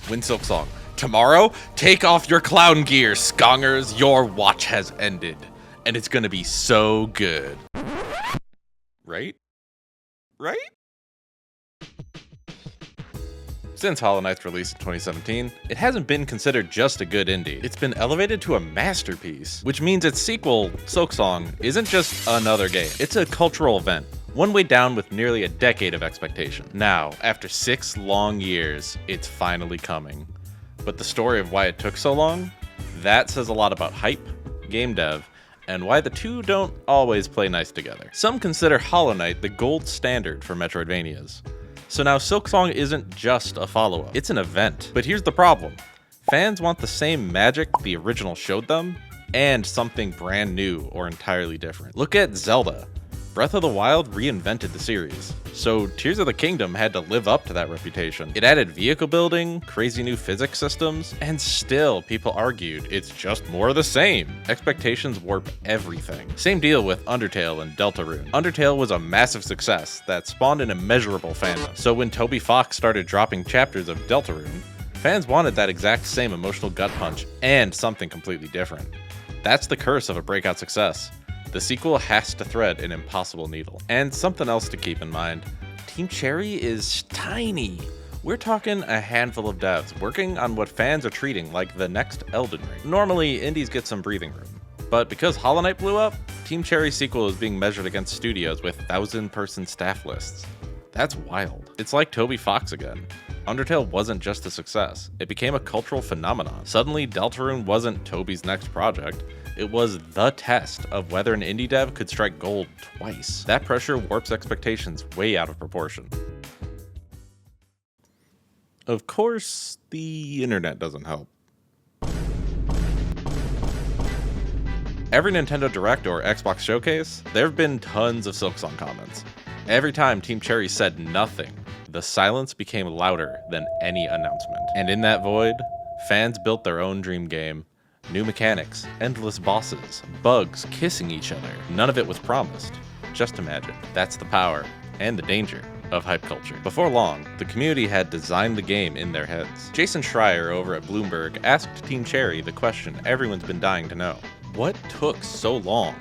Win SilkSong. Tomorrow, take off your clown gear, Skongers. Your watch has ended. And it's gonna be so good. Right? Right? Since Hollow Knight's release in 2017, it hasn't been considered just a good indie. It's been elevated to a masterpiece, which means its sequel, SilkSong, isn't just another game. It's a cultural event, one way down with nearly a decade of expectation. Now, after 6 long years, it's finally coming. But the story of why it took so long? That says a lot about hype, game dev, and why the two don't always play nice together. Some consider Hollow Knight the gold standard for Metroidvanias. So now SilkSong isn't just a follow-up, it's an event. But here's the problem. Fans want the same magic the original showed them, and something brand new or entirely different. Look at Zelda. Breath of the Wild reinvented the series, so Tears of the Kingdom had to live up to that reputation. It added vehicle building, crazy new physics systems, and still people argued it's just more of the same. Expectations warp everything. Same deal with Undertale and Deltarune. Undertale was a massive success that spawned an immeasurable fandom, so when Toby Fox started dropping chapters of Deltarune, fans wanted that exact same emotional gut punch and something completely different. That's the curse of a breakout success. The sequel has to thread an impossible needle. And something else to keep in mind, Team Cherry is tiny. We're talking a handful of devs working on what fans are treating like the next Elden Ring. Normally, indies get some breathing room. But because Hollow Knight blew up, Team Cherry's sequel is being measured against studios with 1,000-person staff lists. That's wild. It's like Toby Fox again. Undertale wasn't just a success, it became a cultural phenomenon. Suddenly, Deltarune wasn't Toby's next project, it was the test of whether an indie dev could strike gold twice. That pressure warps expectations way out of proportion. Of course, the internet doesn't help. Every Nintendo Direct or Xbox Showcase, there have been tons of SilkSong comments. Every time Team Cherry said nothing, the silence became louder than any announcement. And in that void, fans built their own dream game. New mechanics, endless bosses, bugs kissing each other. None of it was promised. Just imagine. That's the power and the danger of hype culture. Before long, the community had designed the game in their heads. Jason Schreier over at Bloomberg asked Team Cherry the question everyone's been dying to know. What took so long?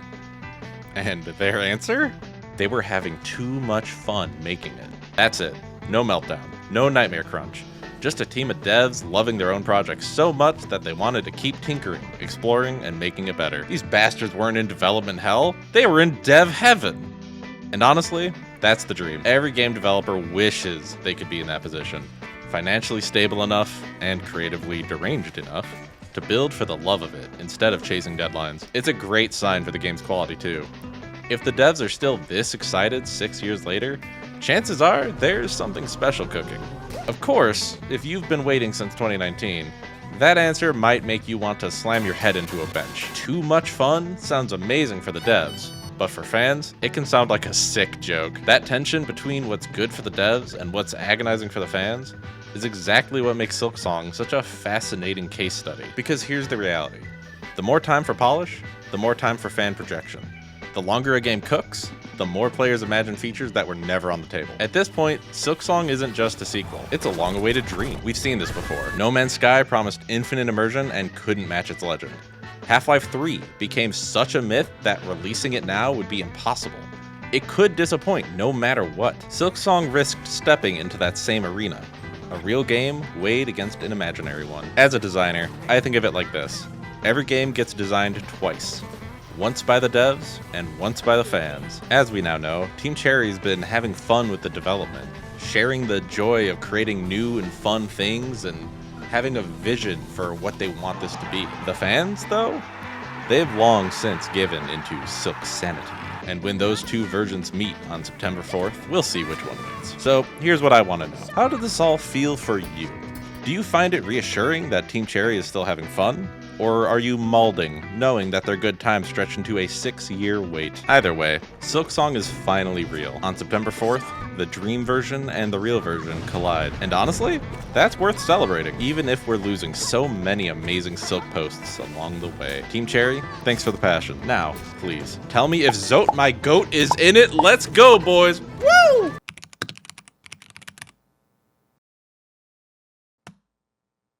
And their answer? They were having too much fun making it. That's it. No meltdown. No nightmare crunch. Just a team of devs loving their own projects so much that they wanted to keep tinkering, exploring, and making it better. These bastards weren't in development hell, they were in dev heaven. And honestly, that's the dream. Every game developer wishes they could be in that position. Financially stable enough, and creatively deranged enough, to build for the love of it, instead of chasing deadlines. It's a great sign for the game's quality too. If the devs are still this excited 6 years later, chances are there's something special cooking. Of course, if you've been waiting since 2019, that answer might make you want to slam your head into a bench. Too much fun sounds amazing for the devs, but for fans, it can sound like a sick joke. That tension between what's good for the devs and what's agonizing for the fans is exactly what makes SilkSong such a fascinating case study. Because here's the reality. The more time for polish, the more time for fan projection. The longer a game cooks, the more players imagine features that were never on the table. At this point, SilkSong isn't just a sequel, it's a long-awaited dream. We've seen this before. No Man's Sky promised infinite immersion and couldn't match its legend. Half-Life 3 became such a myth that releasing it now would be impossible. It could disappoint no matter what. SilkSong risked stepping into that same arena. A real game weighed against an imaginary one. As a designer, I think of it like this. Every game gets designed twice. Once by the devs, and once by the fans. As we now know, Team Cherry's been having fun with the development, sharing the joy of creating new and fun things, and having a vision for what they want this to be. The fans, though? They've long since given into Silk sanity. And when those two versions meet on September 4th, we'll see which one wins. So here's what I want to know. How did this all feel for you? Do you find it reassuring that Team Cherry is still having fun? Or are you maulding, knowing that their good times stretch into a 6-year wait? Either way, SilkSong is finally real. On September 4th, the dream version and the real version collide. And honestly, that's worth celebrating, even if we're losing so many amazing Silk posts along the way. Team Cherry, thanks for the passion. Now, please, tell me if Zote my goat is in it. Let's go, boys! Woo!